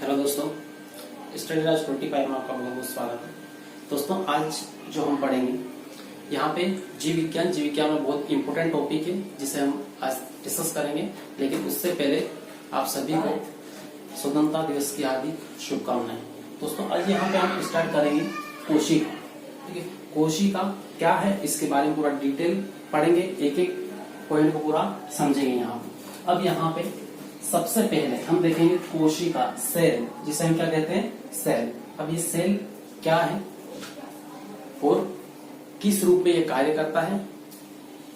Hello दोस्तों, study राज 25 में आपका बहुत बहुत स्वागत है। दोस्तों, आज जो हम पढ़ेंगे यहाँ पे जीव विज्ञान में बहुत इंपॉर्टेंट टॉपिक है जिसे हम आज डिस्कस करेंगे। लेकिन उससे पहले आप सभी को स्वतंत्रता दिवस की हार्दिक शुभकामनाएं। दोस्तों, आज यहाँ पे हम स्टार्ट करेंगे कोशिका। ठीक है, कोशिका क्या है इसके बारे में पूरा डिटेल पढ़ेंगे, एक एक पॉइंट को पूरा समझेंगे यहाँ पे। अब यहाँ पे सबसे पहले हम देखेंगे कोशिका, सेल, जिसे हम क्या कहते हैं, सेल। अब ये सेल क्या है और किस रूप में ये कार्य करता है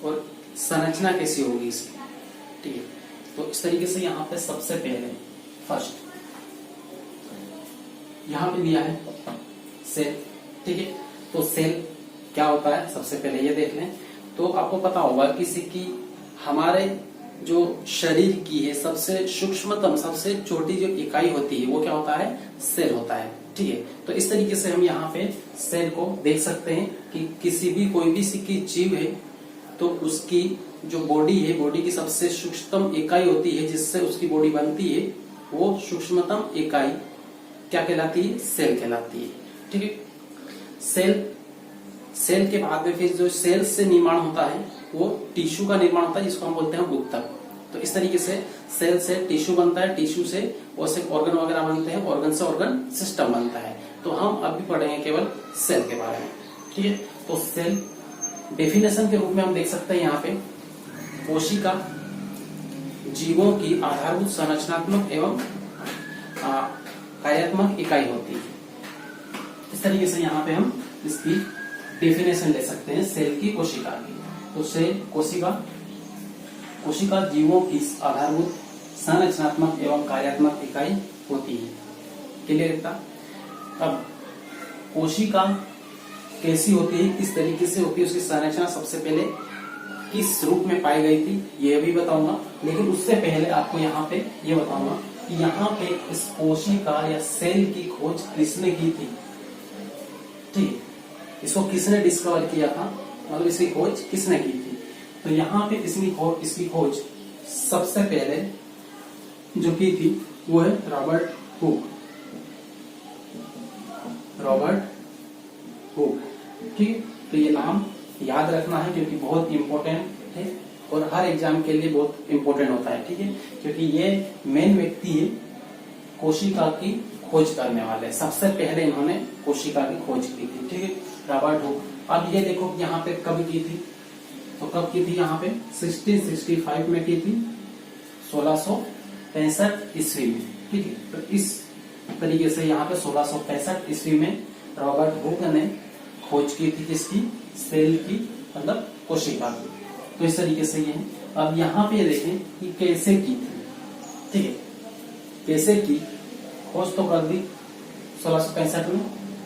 और संरचना कैसी होगी इसकी। ठीक है, तो इस तरीके से यहाँ पे सबसे पहले फर्स्ट यहाँ पे दिया है सेल। ठीक है, तो सेल क्या होता है सबसे पहले ये देख लें। तो आपको पता होगा किसी की हमारे जो शरीर की है सबसे सूक्ष्मतम, सबसे छोटी जो इकाई होती है वो क्या होता है, सेल होता है। ठीक है, तो इस तरीके से हम यहाँ पे सेल को देख सकते हैं कि किसी भी कोई भी की जीव है तो उसकी जो बॉडी है, बॉडी की सबसे सूक्ष्मतम इकाई होती है जिससे उसकी बॉडी बनती है, वो सूक्ष्मतम इकाई क्या कहलाती है, सेल कहलाती है। ठीक है, सेल के बाद में फिर जो सेल से निर्माण होता है वो टिश्यू का निर्माण होता है जिसको हम बोलते हैं ऊतक। तो इस तरीके से सेल से टिश्यू बनता है, टिश्यू से वैसे ऑर्गन वगैरह बनते हैं, ऑर्गन से ऑर्गन सिस्टम बनता है। तो हम अभी पढ़ेंगे केवल सेल के बारे में। ठीक है, तो सेल डेफिनेशन के रूप में हम देख सकते हैं यहाँ पे, कोशिका जीवों की आधारभूत संरचनात्मक एवं कार्यात्मक इकाई होती है। इस तरीके से यहाँ पे हम इसकी डेफिनेशन ले सकते हैं सेल की, कोशिका की। तो सेल कोशिका जीवों की आधारभूत संरचनात्मक एवं कार्यात्मक इकाई होती है। क्लियर था? अब कोशिका कैसी होती है, किस तरीके से होती है, उसकी संरचना सबसे पहले किस रूप में पाई गई थी ये भी बताऊंगा। लेकिन उससे पहले आपको यहाँ पे ये बताऊंगा कि यहाँ पे इस कोशिका या सेल की खोज किसने की थी। ठीक, इसको किसने डिस्कवर किया था, मतलब इसकी खोज किसने की थी। तो यहाँ पे इसकी खोज सबसे पहले जो की थी वो है रॉबर्ट हुक। ठीक, तो ये नाम याद रखना है क्योंकि बहुत इंपॉर्टेंट है और हर एग्जाम के लिए बहुत इंपॉर्टेंट होता है। ठीक है, क्योंकि ये मेन व्यक्ति है कोशिका की खोज करने वाले, सबसे पहले इन्होंने कोशिका की खोज की थी। ठीक है, रॉबर्ट हुक। अब ये देखो यहाँ पे कब की थी, तो कब की थी यहाँ पे 1665 में की थी, 1665 ईस्वी में। ठीक है, तो इस तरीके से यहाँ पे 1665 ईस्वी में रॉबर्ट हुक ने खोज की थी किसकी, सेल की, मतलब कोशिका की। तो इस तरीके से ये है। अब यहाँ पे देखें कि कैसे की थी। ठीक है, कैसे की खोज तो कर दी 1665 में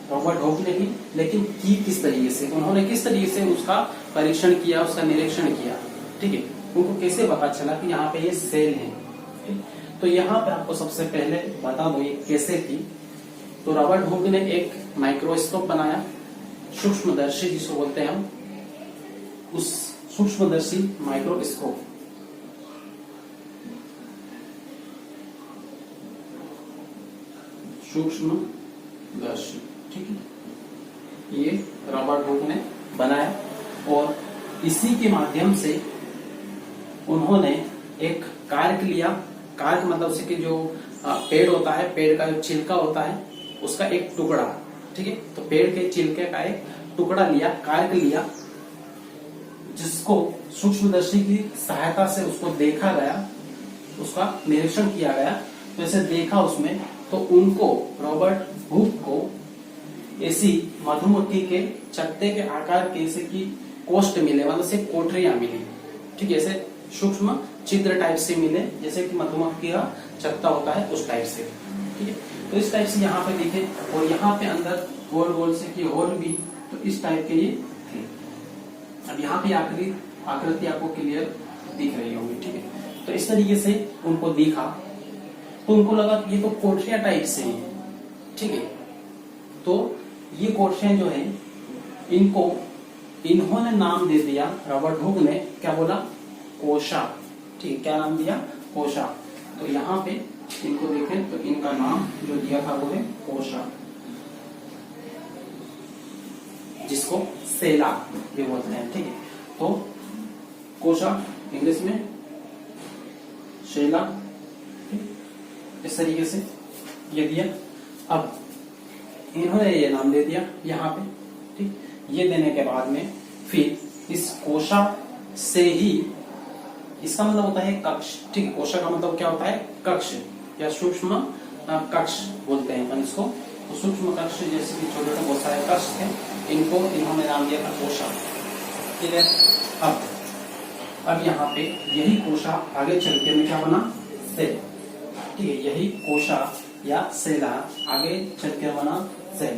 रॉबर्ट हुक ने की, लेकिन की किस तरीके से, उन्होंने किस तरीके से उसका परीक्षण किया, उसका निरीक्षण किया। ठीक है, उनको कैसे पता चला कि यहाँ पे ये सेल है। तो यहाँ पे आपको सबसे पहले बता दो ये कैसे की। तो रॉबर्ट हुक ने एक माइक्रोस्कोप बनाया, सूक्ष्मदर्शी जिसको बोलते हैं हम, उस सूक्ष्मदर्शी माइक्रोस्कोप सूक्ष्मदर्शी। ठीक है, ये रॉबर्ट हुक ने बनाया और इसी के माध्यम से उन्होंने एक कार्क लिया। कार्क मतलब उसे कि जो पेड़ होता है, पेड़ का जो छिलका होता है उसका एक टुकड़ा। ठीक है, तो पेड़ के छिलके का एक टुकड़ा लिया, कार्क लिया, जिसको सूक्ष्मदर्शी की सहायता से उसको देखा गया, उसका निरीक्षण किया गया। तो ऐसे देखा उसमें, तो उनको रॉबर्ट हुक को ऐसी मधुमक्खी के चट्टे के आकार के ऐसे की कोष्ठ मिले, मतलब से कोठरियां मिली। ठीक है, ऐसे सूक्ष्म छिद्र टाइप से मिले, जैसे कि मधुमक्खी का चट्टा होता है उस टाइप से। ठीक है, तो इस टाइप से यहाँ पे दिखे और यहाँ पे अंदर गोल गोल से की होल भी, तो इस टाइप के ये थे। अब यहाँ पे आकृति आपको क्लियर दिख रही होगी। ठीक है, तो इस तरीके से उनको दिखा तो उनको लगा कि ये तो कोठरिया टाइप से है। ठीक है, तो ये कोठरियां जो है इन्होंने नाम दे दिया, रॉबर्ट हुक ने क्या बोला, कोशा। ठीक है, क्या नाम दिया, कोशा। तो यहाँ पे इनको देखें तो इनका नाम जो दिया था वो है कोशा, जिसको सेला ये बोलते हैं। ठीक है, तो कोशा इंग्लिश में शेला, इस तरीके से ये दिया। अब इन्होंने ये नाम दे दिया यहाँ पे। ठीक, ये देने के बाद में फिर इस कोशा से ही, इसका मतलब होता है कक्ष। ठीक है, कोशा का मतलब क्या होता है? कक्ष या सूक्ष्म कक्ष बोलते हैं अपन इसको। तो सूक्ष्म कक्ष जैसे कि छोटे छोटे बहुत सारे कक्ष थे, इनको इन्होंने नाम दिया था कोशा। ठीक है, अब यहाँ पे यही कोशा आगे चल के में क्या बना? सेल। ठीक है, यही कोशा या सेला आगे चल के बना सेल।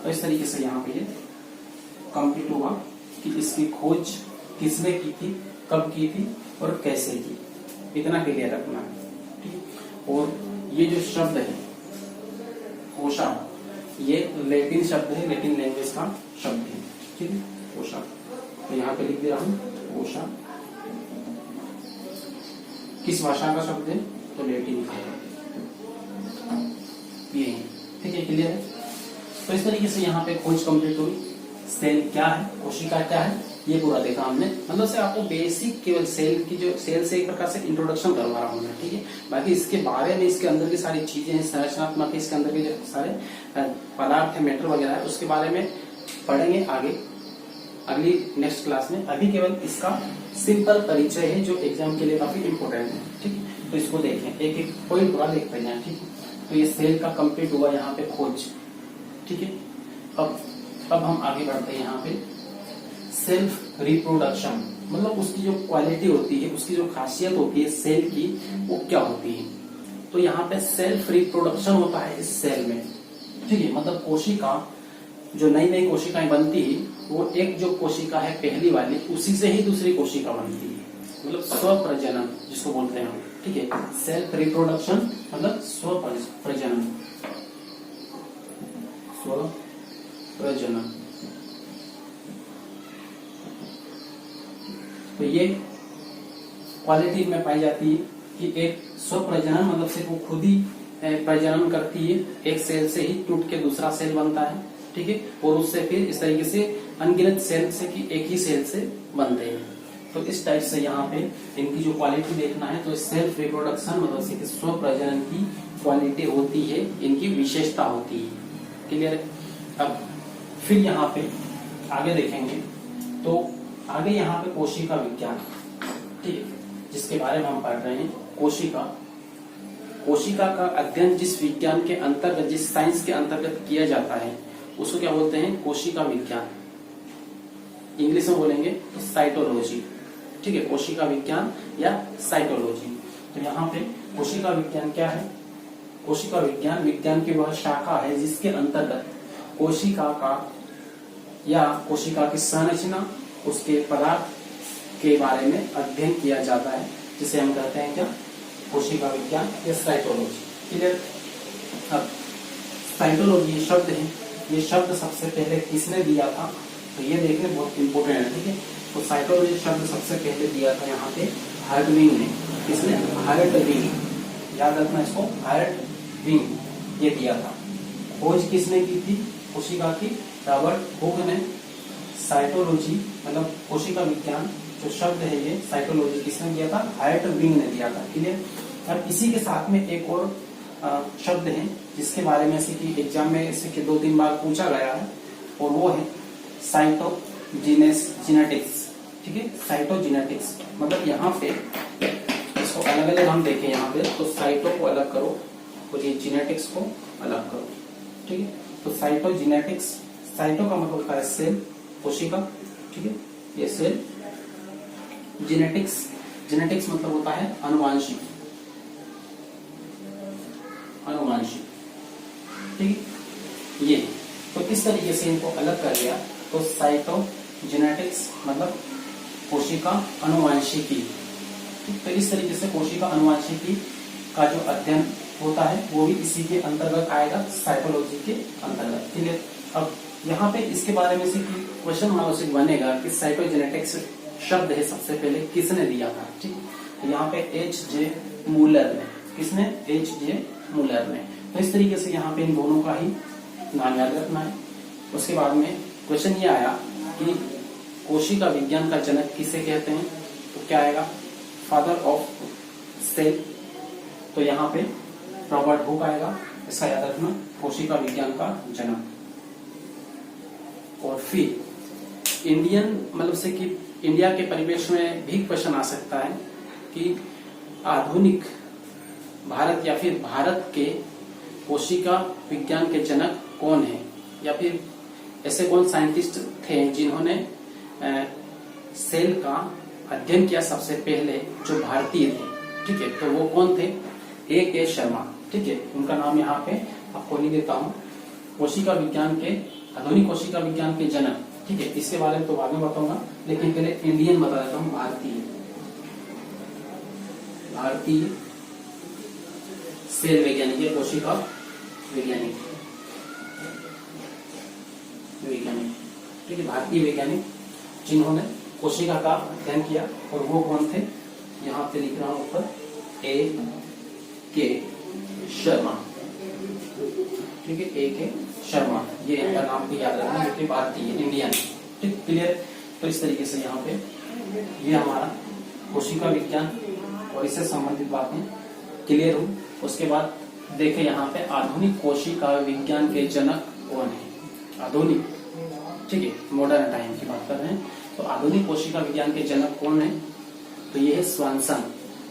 तो इस तरीके से यहाँ पे ये कंप्लीट हुआ कि इसकी खोज किसने की थी, कब की थी और कैसे की, इतना क्लियर रखना है। ठीक, और ये जो शब्द है कोशा, ये लैटिन शब्द है, लैटिन लैंग्वेज का शब्द है। ठीक है, कोशा, तो यहाँ पे लिख दे रहा हूं कोशा। किस भाषा का शब्द है? तो लैटिन का। ये ठीक है, क्लियर है। तो इस तरीके से यहाँ पे खोज कंप्लीट हुई। सेल क्या है, कोशिका क्या है, ये पूरा देखा हमने। मतलब से आपको बेसिक केवल सेल की जो सेल से एक प्रकार से इंट्रोडक्शन करवा रहा हूँ मैं। ठीक है, बाकी इसके बारे में, इसके अंदर की सारी चीजें हैं, संरचनात्मक, इसके अंदर के जो सारे पदार्थ है, मैटर वगैरह है, उसके बारे में पढ़ेंगे आगे अगली नेक्स्ट क्लास में। अभी केवल इसका सिंपल परिचय है जो एग्जाम के लिए काफी इंपोर्टेंट है। ठीक है, तो इसको देखें, एक एक पॉइंट पूरा देखते हैं। ठीक है, तो ये सेल का कंप्लीट हुआ यहाँ पे खोज। ठीक है, अब हम आगे बढ़ते हैं यहाँ पे। सेल्फ रिप्रोडक्शन मतलब उसकी जो क्वालिटी होती है, उसकी जो खासियत होती है सेल की, वो क्या होती है? तो यहाँ पे सेल्फ रिप्रोडक्शन होता है इस सेल में। ठीक है, मतलब कोशिका, जो नई नई कोशिकाएं बनती है, वो एक जो कोशिका है पहली वाली, उसी से ही दूसरी कोशिका बनती है, मतलब स्वप्रजनन जिसको बोलते हैं हम। ठीक है, सेल्फ रिप्रोडक्शन मतलब स्वप्रजनन, स्वप्रजनन। तो ये क्वालिटी में पाई जाती है कि एक स्वप्रजनन मतलब सिर्फ वो खुद ही प्रजनन करती है, एक सेल से ही टूट के दूसरा सेल बनता है। ठीक है, और उससे फिर इस तरीके से अनगिनत सेल से कि एक ही सेल से बनते हैं। तो इस टाइप से यहाँ पे इनकी जो क्वालिटी देखना है, तो सेल्फ रिप्रोडक्शन मतलब से स्वप्रजनन की क्वालिटी होती है, इनकी विशेषता होती है। क्लियर है? अब फिर यहाँ पे आगे देखेंगे, तो आगे यहाँ पे कोशिका विज्ञान, ठीक है, जिसके बारे में हम पढ़ रहे हैं। कोशिका का अध्ययन जिस विज्ञान के अंतर्गत, जिस साइंस के अंतर्गत किया जाता है, उसको क्या बोलते हैं? कोशिका विज्ञान। इंग्लिश में बोलेंगे तो साइटोलॉजी। ठीक है, कोशिका विज्ञान या साइटोलॉजी। तो यहाँ पे कोशिका विज्ञान क्या है? कोशिका विज्ञान विज्ञान की वह शाखा है जिसके अंतर्गत कोशिका का या कोशिका की संरचना, उसके पदार्थ के बारे में अध्ययन किया जाता है, जिसे हम कहते हैं क्या? कोशिका विज्ञान या साइटोलॉजी। क्लियर? अब साइटोलॉजी शब्द है, ये शब्द सबसे पहले किसने दिया था? तो ये देखने बहुत इंपोर्टेंट है। ठीक है, तो साइटोलॉजी शब्द सबसे पहले दिया था यहाँ पे हर्टविंग ने। किसने? हर्टविंग। याद रखना इसको, हर्टविंग ये दिया था। खोज किसने की थी कोशिका की? रॉबर्ट हुक ने। साइटोलॉजी मतलब कोशिका विज्ञान जो शब्द है ये साइटोलॉजी किसने दिया था? हर्टविंग ने दिया था। क्लियर? अब इसी के साथ में एक और शब्द है जिसके बारे में कि एग्जाम में इसे 2-3 बार पूछा गया है, और वो है साइटोजेनेटिक्स। ठीक है, साइटोजेनेटिक्स मतलब यहाँ पे इसको अलग अलग हम देखें। यहाँ पे तो साइटो को अलग करो और ये जेनेटिक्स को अलग करो। ठीक है, तो साइटोजेनेटिक्स, साइटो का मतलब होता है सेल, कोशिका। ठीक है, ये सेल। जेनेटिक्स, जेनेटिक्स मतलब होता है अनुवांशिक, अनुवांशिक। ठीक है, ये तो इस तरीके से इनको अलग कर लिया। तो साइटोजेनेटिक्स मतलब कोशिका अनुवांशिकी। तो इस तरीके से कोशिका अनुवांशिकी का जो अध्ययन होता है वो भी इसी के अंतर्गत आएगा, साइटोलॉजी के अंतर्गत। क्लियर? अब यहाँ पे इसके बारे में से क्वेश्चन हमारा से बनेगा कि साइटोजेनेटिक्स शब्द है सबसे पहले किसने दिया था? ठीक, यहाँ पे H.J. मूलर ने किसने? H.J. मुलर ने। तो इस तरीके से यहाँ पे इन दोनों का ही नाम याद रखना है। उसके बाद में क्वेश्चन ये आया कि कोशिका विज्ञान का जनक किसे कहते हैं? तो क्या आएगा? Father of cell. तो यहाँ पे रॉबर्ट हुक आएगा, इसका याद रखना, कोशिका विज्ञान का जनक। और फिर इंडियन मतलब से कि इंडिया के परिवेश में भी क्वेश्चन आ सकता है कि आधुनिक भारत या फिर भारत के कोशिका विज्ञान के जनक कौन है, या फिर ऐसे कौन साइंटिस्ट थे जिन्होंने सेल का अध्ययन किया सबसे पहले, जो भारतीय थे। ठीक है, तो वो कौन थे? A.K. शर्मा। ठीक है, उनका नाम यहाँ पे आपको लिख देता हूँ। कोशिका विज्ञान के, आधुनिक कोशिका विज्ञान के जनक। ठीक है, इसके बारे में तो बाद में बताऊंगा, लेकिन पहले इंडियन बता देता हूँ। भारतीय सेल वैज्ञानिक है, कोशिका वैज्ञानिक। ठीक है, भारतीय वैज्ञानिक जिन्होंने कोशिका का अध्ययन किया, और वो कौन थे? यहाँ पे लिख रहा हूँ ऊपर, A.K. शर्मा। ठीक है, A.K. शर्मा, ये इनका नाम भी याद रखना, क्योंकि भारतीय इंडियन। ठीक, क्लियर? तो इस तरीके से यहाँ पे ये हमारा कोशिका विज्ञान और इससे संबंधित बातें क्लियर हुई। उसके बाद देखें यहाँ पे आधुनिक कोशिका विज्ञान के जनक कौन है? आधुनिक, ठीक है, मॉडर्न टाइम की बात कर रहे हैं। तो आधुनिक कोशिका विज्ञान के जनक कौन है? तो ये है स्वानसन।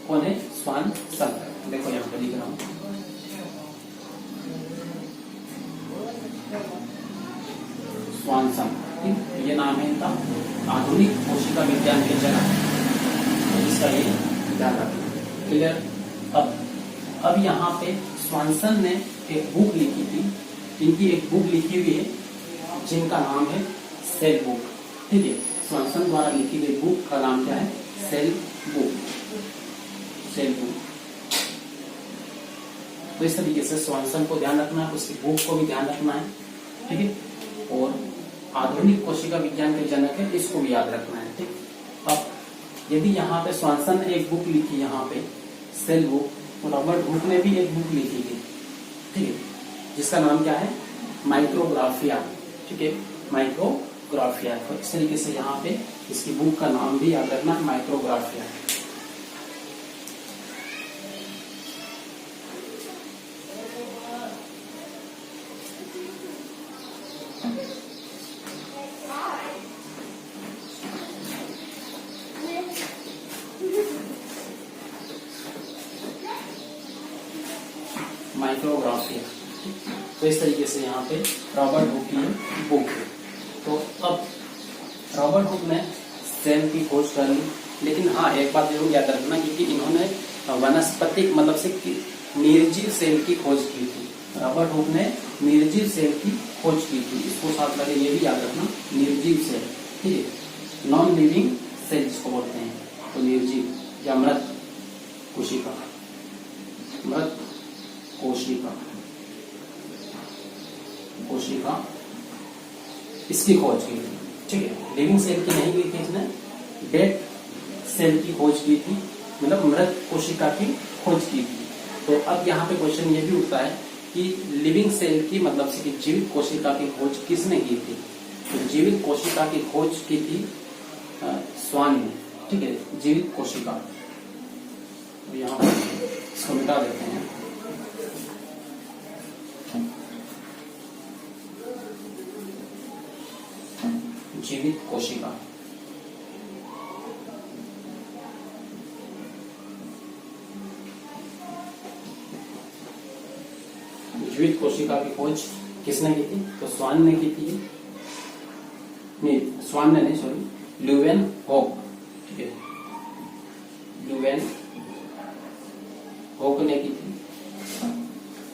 कौन है? स्वानसन। देखो यहाँ पे लिख रहा हूँ, स्वानसन। ठीक, ये नाम है इनका, आधुनिक कोशिका विज्ञान के जनक। तो इसका ये ध्यान रखना। क्लियर? अब यहाँ पे स्वानसन ने एक बुक लिखी थी, इनकी एक बुक लिखी हुई है जिनका नाम है सेल बुक। ठीक है, स्वानसन द्वारा लिखी गई बुक का नाम क्या है? Cell book. Cell book. तो इस तरीके से स्वानसन को ध्यान रखना है, उसकी बुक को भी ध्यान रखना है। ठीक है, और आधुनिक कोशिका विज्ञान के जनक है, इसको भी याद रखना है। ठीक, अब यदि यहाँ पे स्वानसन ने एक बुक लिखी, यहाँ पे सेल बुक, तो रॉबर्ट हुक ने भी एक बुक लिखी थी। ठीक है, जिसका नाम क्या है? माइक्रोग्राफिया। ठीक है, माइक्रोग्राफिया। तो इस तरीके से यहाँ पे इसकी बुक का नाम भी याद रखना, माइक्रोग्राफिया। माइक्रोग्राफिया। तो इस तरीके से यहाँ पे रॉबर्ट हुक की बुक है। तो अब रॉबर्ट हुक ने सेल की खोज कर ली, लेकिन हाँ एक बात जरूर याद रखना, क्योंकि इन्होंने वनस्पतिक मतलब से निर्जीव सेल की खोज की थी। रॉबर्ट हुक ने निर्जीव सेल की खोज की थी, इसको साथ लगे ये भी याद रखना, निर्जीव सेल। ठीक है, नॉन लिविंग सेल जिसको बोलते हैं, तो निर्जीव या मृत कोशिका, मृत कोशिका, कोशिका इसकी खोज की थी। ठीक है, लिविंग सेल की नहीं की थी इसने, डेड सेल की खोज की थी, मतलब मृत कोशिका की खोज की थी। तो अब यहाँ पे क्वेश्चन ये भी उठता है कि लिविंग सेल की मतलब से कि जीवित कोशिका की खोज किसने की थी? तो जीवित कोशिका की खोज की थी स्वान ने। ठीक है, जीवित कोशिका, तो यहाँ इसको मिटा देते हैं। जीवित कोशिका, जीवित कोशिका की खोज किसने की थी? तो स्वान ने की थी। नहीं, स्वान ने नहीं, सॉरी, ल्यूवेन होक। ठीक है, ल्यूवेन होक ने की थी।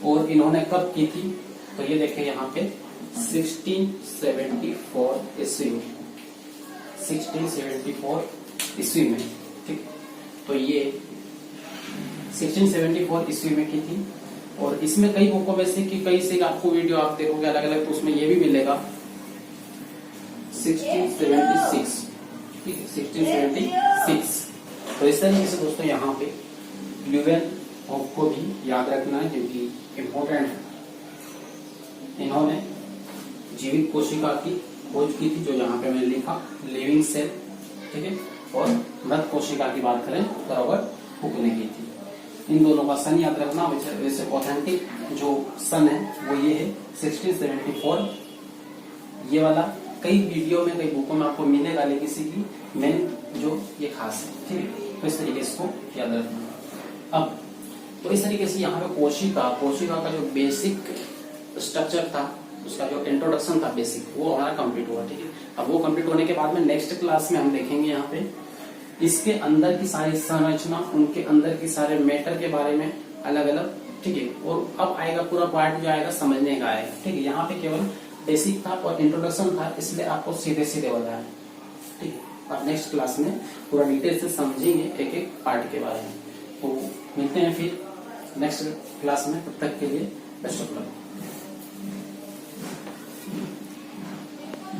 और इन्होंने कब की थी? तो ये देखें यहाँ पे 1674 ईस्वी में, 1674 ईस्वी में। ठीक, तो ये 1674 ईस्वी में की थी। और इसमें कई बुकों में से कि कई से आपको वीडियो आप देखोगे अलग अलग, तो उसमें ये भी मिलेगा 1676। ठीक है, 1676। तो इस तरीके से दोस्तों यहाँ पे ल्यूवेन आपको भी याद रखना है क्योंकि इम्पोर्टेंट है। इन्होंने जीवित कोशिका की खोज की थी, जो यहाँ पे मैंने लिखा लिविंग सेल, ठीक है, और मृत कोशिका की बात करें तो रॉबर्ट हुक ने की थी। इन दोनों का सन याद रखना। वैसे ऑथेंटिक जो सन है वो ये है 1674। ये वाला कई वीडियो में, कई बुकों में आपको मिलेगा, लेकिन किसी की मेन जो ये खास है, ठीक है। तो इस तरीके से इसको याद रखना। अब तो इस तरीके से यहाँ पे कोशिका का जो बेसिक स्ट्रक्चर था, उसका जो इंट्रोडक्शन था बेसिक, वो हमारा कंप्लीट हुआ, ठीक है। अब वो कंप्लीट होने के बाद में नेक्स्ट क्लास में हम देखेंगे यहाँ पे इसके अंदर की सारी संरचना, उनके अंदर की सारे मैटर के बारे में अलग अलग, ठीक है। और अब आएगा पूरा पार्ट जो आएगा समझने का आएगा, ठीक है। यहाँ पे केवल बेसिक था और इंट्रोडक्शन था, इसलिए आपको सीधे सीधे बताया, ठीक है। अब नेक्स्ट क्लास में पूरा डिटेल से समझेंगे एक एक पार्ट के बारे में। तो मिलते हैं फिर नेक्स्ट क्लास में, तब तक के लिए बेस्ट ऑफ लक।